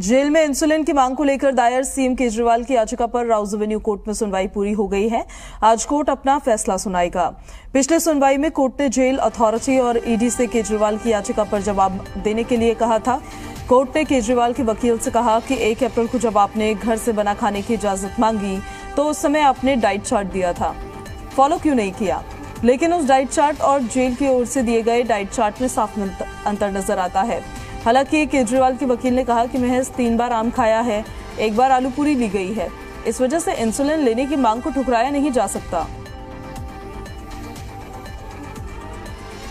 Jail में insulin की मांग को लेकर दायर सीएम केजरीवाल की याचिका पर राउज एवेन्यू कोर्ट में सुनवाई पूरी हो गई है। आज कोर्ट अपना फैसला सुनाएगा। पिछले सुनवाई में कोर्ट ने जेल अथॉरिटी और ईडी से केजरीवाल की याचिका पर जवाब देने के लिए कहा था। कोर्ट ने केजरीवाल के वकील से कहा कि 1 अप्रैल को जब आपने घर से बना खाने की इजाजत मांगी तो उस समय आपने डाइट चार्ट दिया था, फॉलो क्यों नहीं किया? लेकिन उस डाइट चार्ट और जेल की ओर से दिए गए डाइट चार्ट में साफ अंतर नजर आता है। हालांकि केजरीवाल के वकील ने कहा कि महज 3 बार आम खाया है, 1 बार आलू पूरी ली गई है, इस वजह से इंसुलिन लेने की मांग को ठुकराया नहीं जा सकता।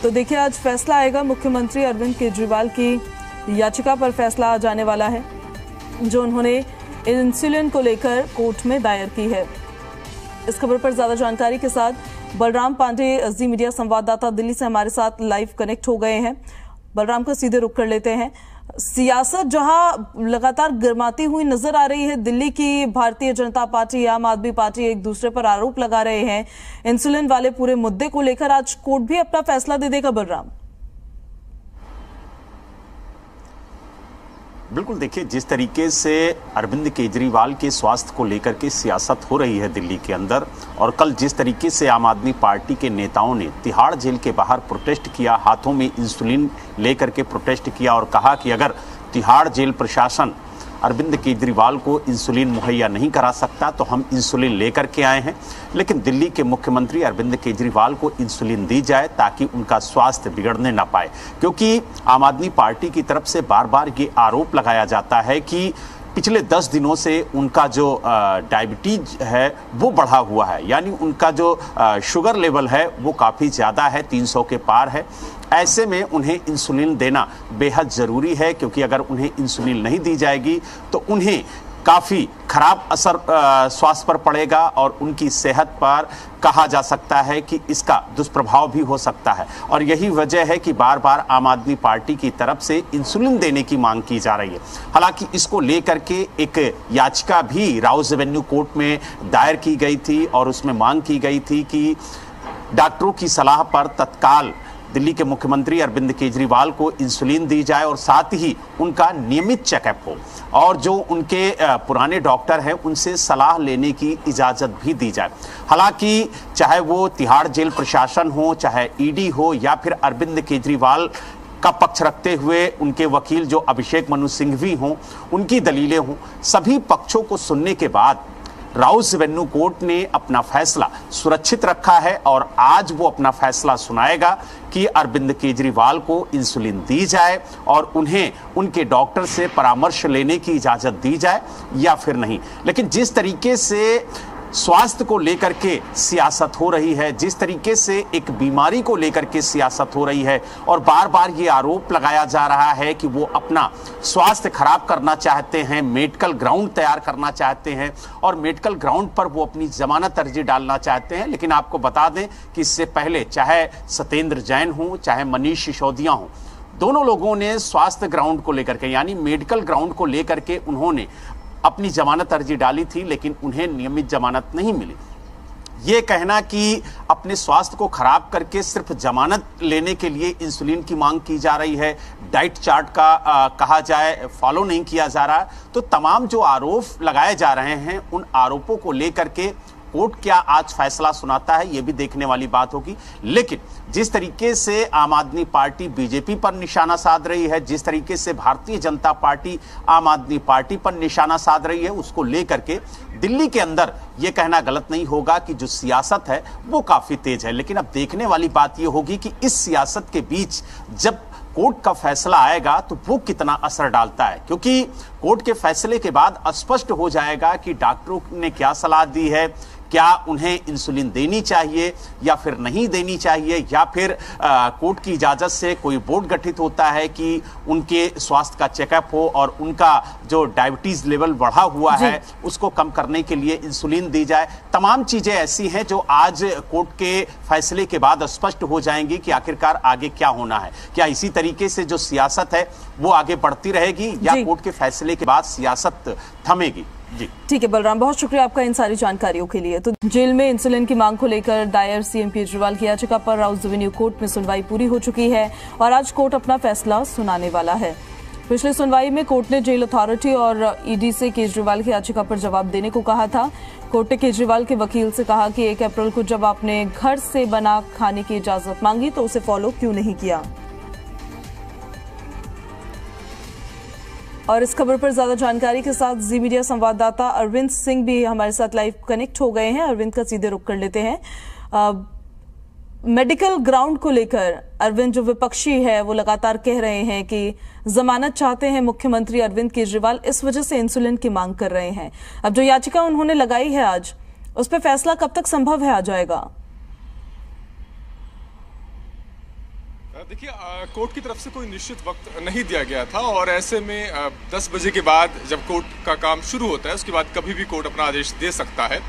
तो देखिए, आज फैसला आएगा। मुख्यमंत्री अरविंद केजरीवाल की याचिका पर फैसला आ जाने वाला है, जो उन्होंने इंसुलिन को लेकर कोर्ट में दायर की है। इस खबर पर ज्यादा जानकारी के साथ बलराम पांडे, जी मीडिया संवाददाता, दिल्ली से हमारे साथ लाइव कनेक्ट हो गए हैं। बलराम को सीधे रुक कर लेते हैं। सियासत जहां लगातार गर्माती हुई नजर आ रही है, दिल्ली की भारतीय जनता पार्टी, आम आदमी पार्टी एक दूसरे पर आरोप लगा रहे हैं इंसुलिन वाले पूरे मुद्दे को लेकर। आज कोर्ट भी अपना फैसला दे देगा बलराम। बिल्कुल, देखिए, जिस तरीके से अरविंद केजरीवाल के स्वास्थ्य को लेकर के सियासत हो रही है दिल्ली के अंदर, और कल जिस तरीके से आम आदमी पार्टी के नेताओं ने तिहाड़ जेल के बाहर प्रोटेस्ट किया, हाथों में इंसुलिन लेकर के प्रोटेस्ट किया और कहा कि अगर तिहाड़ जेल प्रशासन अरविंद केजरीवाल को इंसुलिन मुहैया नहीं करा सकता तो हम इंसुलिन लेकर के आए हैं। लेकिन दिल्ली के मुख्यमंत्री अरविंद केजरीवाल को इंसुलिन दी जाए ताकि उनका स्वास्थ्य बिगड़ने ना पाए, क्योंकि आम आदमी पार्टी की तरफ से बार बार ये आरोप लगाया जाता है कि पिछले 10 दिनों से उनका जो डायबिटीज है वो बढ़ा हुआ है, यानी उनका जो शुगर लेवल है वो काफ़ी ज़्यादा है, 300 के पार है। ऐसे में उन्हें इंसुलिन देना बेहद ज़रूरी है, क्योंकि अगर उन्हें इंसुलिन नहीं दी जाएगी तो उन्हें काफ़ी खराब असर स्वास्थ्य पर पड़ेगा और उनकी सेहत पर कहा जा सकता है कि इसका दुष्प्रभाव भी हो सकता है। और यही वजह है कि बार बार आम आदमी पार्टी की तरफ से इंसुलिन देने की मांग की जा रही है। हालांकि इसको लेकर के एक याचिका भी राउज एवेन्यू कोर्ट में दायर की गई थी और उसमें मांग की गई थी कि डॉक्टरों की सलाह पर तत्काल दिल्ली के मुख्यमंत्री अरविंद केजरीवाल को इंसुलिन दी जाए और साथ ही उनका नियमित चेकअप हो, और जो उनके पुराने डॉक्टर हैं उनसे सलाह लेने की इजाज़त भी दी जाए। हालांकि चाहे वो तिहाड़ जेल प्रशासन हो, चाहे ईडी हो, या फिर अरविंद केजरीवाल का पक्ष रखते हुए उनके वकील जो अभिषेक मनु सिंघवी हों, उनकी दलीलें हों, सभी पक्षों को सुनने के बाद राउज एवेन्यू कोर्ट ने अपना फैसला सुरक्षित रखा है और आज वो अपना फैसला सुनाएगा कि अरविंद केजरीवाल को इंसुलिन दी जाए और उन्हें उनके डॉक्टर से परामर्श लेने की इजाज़त दी जाए या फिर नहीं। लेकिन जिस तरीके से स्वास्थ्य को लेकर के सियासत हो रही है, जिस तरीके से एक बीमारी को लेकर के सियासत हो रही है और बार बार ये आरोप लगाया जा रहा है कि वो अपना स्वास्थ्य खराब करना चाहते हैं, मेडिकल ग्राउंड तैयार करना चाहते हैं और मेडिकल ग्राउंड पर वो अपनी जमानत अर्जी डालना चाहते हैं। लेकिन आपको बता दें कि इससे पहले चाहे सत्येंद्र जैन हो, चाहे मनीष सिसोदिया हो, दोनों लोगों ने स्वास्थ्य ग्राउंड को लेकर के, यानी मेडिकल ग्राउंड को लेकर के उन्होंने अपनी जमानत अर्जी डाली थी, लेकिन उन्हें नियमित जमानत नहीं मिली। ये कहना कि अपने स्वास्थ्य को खराब करके सिर्फ जमानत लेने के लिए इंसुलिन की मांग की जा रही है, डाइट चार्ट का कहा जाए फॉलो नहीं किया जा रहा, तो तमाम जो आरोप लगाए जा रहे हैं उन आरोपों को लेकर के कोर्ट क्या आज फैसला सुनाता है ये भी देखने वाली बात होगी। लेकिन जिस तरीके से आम आदमी पार्टी बीजेपी पर निशाना साध रही है, जिस तरीके से भारतीय जनता पार्टी आम आदमी पार्टी पर निशाना साध रही है, उसको लेकर के दिल्ली के अंदर यह कहना गलत नहीं होगा कि जो सियासत है वो काफी तेज है। लेकिन अब देखने वाली बात यह होगी कि इस सियासत के बीच जब कोर्ट का फैसला आएगा तो वो कितना असर डालता है, क्योंकि कोर्ट के फैसले के बाद स्पष्ट हो जाएगा कि डॉक्टरों ने क्या सलाह दी है, क्या उन्हें इंसुलिन देनी चाहिए या फिर नहीं देनी चाहिए, या फिर कोर्ट की इजाज़त से कोई बोर्ड गठित होता है कि उनके स्वास्थ्य का चेकअप हो और उनका जो डायबिटीज़ लेवल बढ़ा हुआ है उसको कम करने के लिए इंसुलिन दी जाए। तमाम चीज़ें ऐसी हैं जो आज कोर्ट के फैसले के बाद स्पष्ट हो जाएंगी कि आखिरकार आगे क्या होना है। क्या इसी तरीके से जो सियासत है वो आगे बढ़ती रहेगी या कोर्ट के फैसले के बाद सियासत थमेगी? जी ठीक है बलराम, बहुत शुक्रिया आपका इन सारी जानकारियों के लिए। तो जेल में इंसुलिन की मांग को लेकर दायर सीएम केजरीवाल की याचिका पर राउज एवेन्यू कोर्ट में सुनवाई पूरी हो चुकी है और आज कोर्ट अपना फैसला सुनाने वाला है। पिछले सुनवाई में कोर्ट ने जेल अथॉरिटी और ईडी से केजरीवाल की याचिका पर जवाब देने को कहा था। कोर्ट ने केजरीवाल के वकील से कहा कि 1 अप्रैल को जब आपने घर से बना खाने की इजाजत मांगी तो उसे फॉलो क्यों नहीं किया। और इस खबर पर ज्यादा जानकारी के साथ जी मीडिया संवाददाता अरविंद सिंह भी हमारे साथ लाइव कनेक्ट हो गए हैं। अरविंद का सीधे रुख कर लेते हैं। मेडिकल ग्राउंड को लेकर अरविंद, जो विपक्षी है वो लगातार कह रहे हैं कि जमानत चाहते हैं मुख्यमंत्री अरविंद केजरीवाल, इस वजह से इंसुलिन की मांग कर रहे हैं। अब जो याचिका उन्होंने लगाई है आज, उस पर फैसला कब तक संभव है आ जाएगा? देखिए, कोर्ट की तरफ से कोई निश्चित वक्त नहीं दिया गया था और ऐसे में 10 बजे के बाद जब कोर्ट का काम शुरू होता है उसके बाद कभी भी कोर्ट अपना आदेश दे सकता है।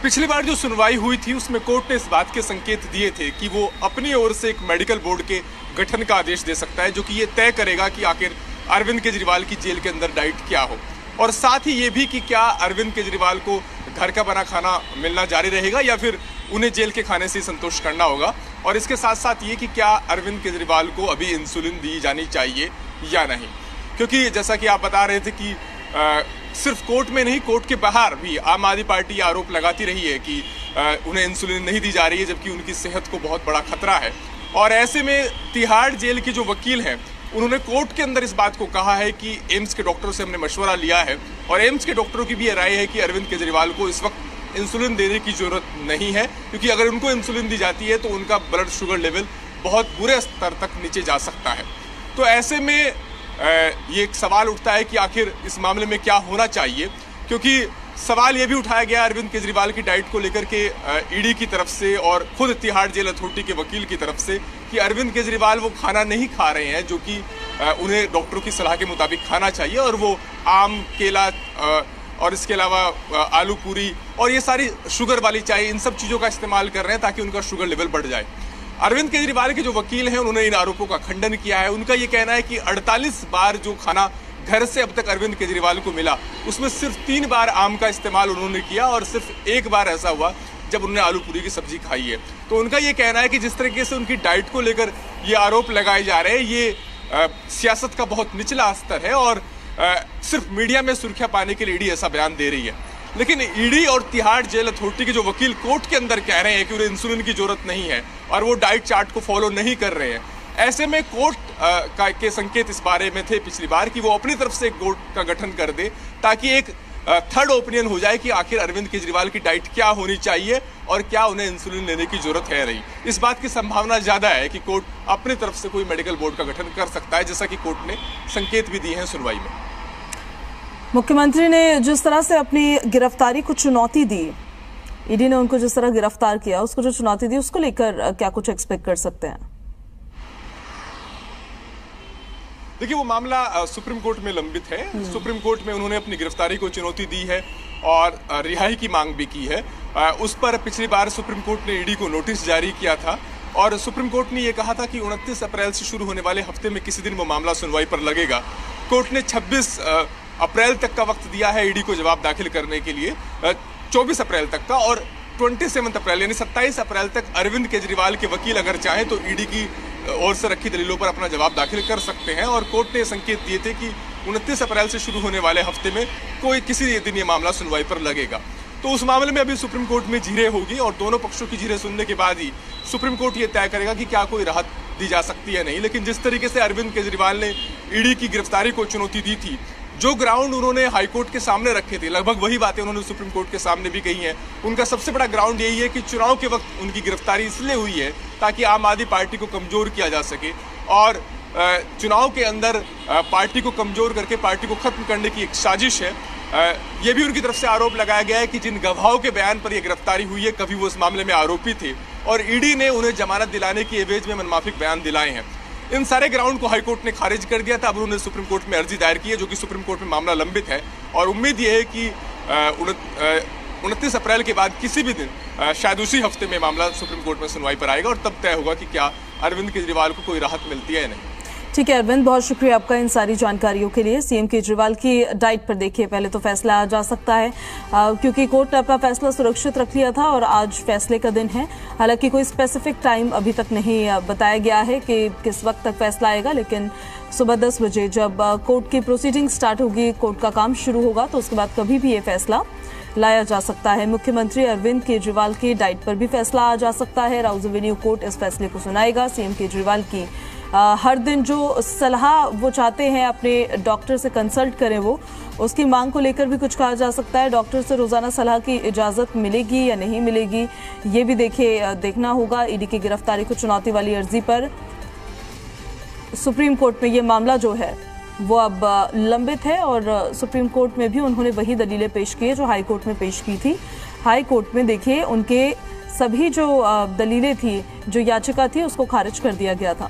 पिछली बार जो सुनवाई हुई थी उसमें कोर्ट ने इस बात के संकेत दिए थे कि वो अपनी ओर से एक मेडिकल बोर्ड के गठन का आदेश दे सकता है, जो कि ये तय करेगा कि आखिर अरविंद केजरीवाल की जेल के अंदर डाइट क्या हो, और साथ ही ये भी कि क्या अरविंद केजरीवाल को घर का बना खाना मिलना जारी रहेगा या फिर उन्हें जेल के खाने से संतोष करना होगा। और इसके साथ साथ ये कि क्या अरविंद केजरीवाल को अभी इंसुलिन दी जानी चाहिए या नहीं, क्योंकि जैसा कि आप बता रहे थे कि सिर्फ कोर्ट में नहीं, कोर्ट के बाहर भी आम आदमी पार्टी आरोप लगाती रही है कि उन्हें इंसुलिन नहीं दी जा रही है, जबकि उनकी सेहत को बहुत बड़ा खतरा है। और ऐसे में तिहाड़ जेल के जो वकील हैं उन्होंने कोर्ट के अंदर इस बात को कहा है कि एम्स के डॉक्टरों से हमने मशवरा लिया है और एम्स के डॉक्टरों की भी राय है कि अरविंद केजरीवाल को इस वक्त इंसुलिन देने की जरूरत नहीं है, क्योंकि अगर उनको इंसुलिन दी जाती है तो उनका ब्लड शुगर लेवल बहुत बुरे स्तर तक नीचे जा सकता है। तो ऐसे में ये एक सवाल उठता है कि आखिर इस मामले में क्या होना चाहिए, क्योंकि सवाल ये भी उठाया गया अरविंद केजरीवाल की डाइट को लेकर के ईडी की तरफ से और खुद तिहाड़ जेल अथॉरिटी के वकील की तरफ से कि अरविंद केजरीवाल वो खाना नहीं खा रहे हैं जो कि उन्हें डॉक्टरों की सलाह के मुताबिक खाना चाहिए, और वो आम, केला और इसके अलावा आलू पूरी और ये सारी शुगर वाली चाय, इन सब चीज़ों का इस्तेमाल कर रहे हैं ताकि उनका शुगर लेवल बढ़ जाए। अरविंद केजरीवाल के जो वकील हैं उन्होंने इन आरोपों का खंडन किया है। उनका ये कहना है कि 48 बार जो खाना घर से अब तक अरविंद केजरीवाल को मिला उसमें सिर्फ 3 बार आम का इस्तेमाल उन्होंने किया और सिर्फ 1 बार ऐसा हुआ जब उन्होंने आलू पूरी की सब्जी खाई है। तो उनका ये कहना है कि जिस तरीके से उनकी डाइट को लेकर ये आरोप लगाए जा रहे हैं, ये सियासत का बहुत निचला स्तर है और सिर्फ मीडिया में सुर्खियां पाने के लिए ईडी ऐसा बयान दे रही है। लेकिन ईडी और तिहाड़ जेल अथॉरिटी के जो वकील कोर्ट के अंदर कह रहे हैं कि उन्हें इंसुलिन की जरूरत नहीं है और वो डाइट चार्ट को फॉलो नहीं कर रहे हैं, ऐसे में कोर्ट के संकेत इस बारे में थे पिछली बार कि वो अपनी तरफ से एक बोर्ड का गठन कर दे ताकि एक थर्ड ओपिनियन हो जाए कि आखिर अरविंद केजरीवाल की डाइट क्या होनी चाहिए और क्या उन्हें इंसुलिन लेने की जरूरत है नहीं। इस बात की संभावना ज्यादा है कि कोर्ट अपनी तरफ से कोई मेडिकल बोर्ड का गठन कर सकता है, जैसा कि कोर्ट ने संकेत भी दिए हैं सुनवाई में। मुख्यमंत्री ने जिस तरह से अपनी गिरफ्तारी को चुनौती दी, ईडी ने उनको जिस तरह गिरफ्तार किया, उसको जो चुनौती दी, उसको लेकर क्या कुछ एक्सपेक्ट कर सकते हैं? देखिए, वो मामला सुप्रीम कोर्ट में लंबित है। सुप्रीम कोर्ट में उन्होंने अपनी गिरफ्तारी को चुनौती दी है और रिहाई की मांग भी की है। उस पर पिछली बार सुप्रीम कोर्ट ने ईडी को नोटिस जारी किया था और सुप्रीम कोर्ट ने ये कहा था कि 29 अप्रैल से शुरू होने वाले हफ्ते में किसी दिन वो मामला सुनवाई पर लगेगा। कोर्ट ने 26 अप्रैल तक का वक्त दिया है ईडी को जवाब दाखिल करने के लिए, 24 अप्रैल तक का, और 27 अप्रैल यानी 27 अप्रैल तक अरविंद केजरीवाल के वकील अगर चाहें तो ईडी की ओर से रखी दलीलों पर अपना जवाब दाखिल कर सकते हैं। और कोर्ट ने संकेत दिए थे कि 29 अप्रैल से शुरू होने वाले हफ्ते में कोई किसी दिन ये मामला सुनवाई पर लगेगा। तो उस मामले में अभी सुप्रीम कोर्ट में जीरे होगी और दोनों पक्षों की जीरे सुनने के बाद ही सुप्रीम कोर्ट ये तय करेगा कि क्या कोई राहत दी जा सकती है नहीं। लेकिन जिस तरीके से अरविंद केजरीवाल ने ईडी की गिरफ्तारी को चुनौती दी थी, जो ग्राउंड उन्होंने हाईकोर्ट के सामने रखे थे, लगभग वही बातें उन्होंने सुप्रीम कोर्ट के सामने भी कही हैं। उनका सबसे बड़ा ग्राउंड यही है कि चुनाव के वक्त उनकी गिरफ्तारी इसलिए हुई है ताकि आम आदमी पार्टी को कमजोर किया जा सके और चुनाव के अंदर पार्टी को कमजोर करके पार्टी को खत्म करने की एक साजिश है। ये भी उनकी तरफ से आरोप लगाया गया है कि जिन गवाहों के बयान पर यह गिरफ्तारी हुई है, कभी वो इस मामले में आरोपी थे और ईडी ने उन्हें जमानत दिलाने की एवज में मनमाफिक बयान दिलाए हैं। इन सारे ग्राउंड को हाईकोर्ट ने खारिज कर दिया था। अब उन्होंने सुप्रीम कोर्ट में अर्जी दायर की है, जो कि सुप्रीम कोर्ट में मामला लंबित है और उम्मीद ये है कि 29 अप्रैल के बाद किसी भी दिन, शायद उसी हफ्ते में मामला सुप्रीम कोर्ट में सुनवाई पर आएगा और तब तय होगा कि क्या अरविंद केजरीवाल को कोई राहत मिलती है या नहीं। ठीक है अरविंद, बहुत शुक्रिया आपका इन सारी जानकारियों के लिए। सीएम केजरीवाल की डाइट पर देखिए पहले तो फैसला आ जा सकता है क्योंकि कोर्ट ने अपना फैसला सुरक्षित रख लिया था और आज फैसले का दिन है। हालांकि कोई स्पेसिफिक टाइम अभी तक नहीं बताया गया है कि किस वक्त तक फैसला आएगा, लेकिन सुबह 10 बजे जब कोर्ट की प्रोसीडिंग स्टार्ट होगी, कोर्ट का काम शुरू होगा, तो उसके बाद कभी भी ये फैसला लाया जा सकता है। मुख्यमंत्री अरविंद केजरीवाल की डाइट पर भी फैसला आ जा सकता है। राउज एवेन्यू कोर्ट इस फैसले को सुनाएगा। सीएम केजरीवाल की हर दिन जो सलाह वो चाहते हैं अपने डॉक्टर से कंसल्ट करें, वो उसकी मांग को लेकर भी कुछ कहा जा सकता है। डॉक्टर से रोजाना सलाह की इजाजत मिलेगी या नहीं मिलेगी, ये भी देखना होगा। ईडी की गिरफ्तारी को चुनौती वाली अर्जी पर सुप्रीम कोर्ट में ये मामला जो है वो अब लंबित है और सुप्रीम कोर्ट में भी उन्होंने वही दलीलें पेश की है जो हाई कोर्ट में पेश की थी। हाई कोर्ट में देखिए उनके सभी जो दलीलें थी, जो याचिका थी, उसको खारिज कर दिया गया था।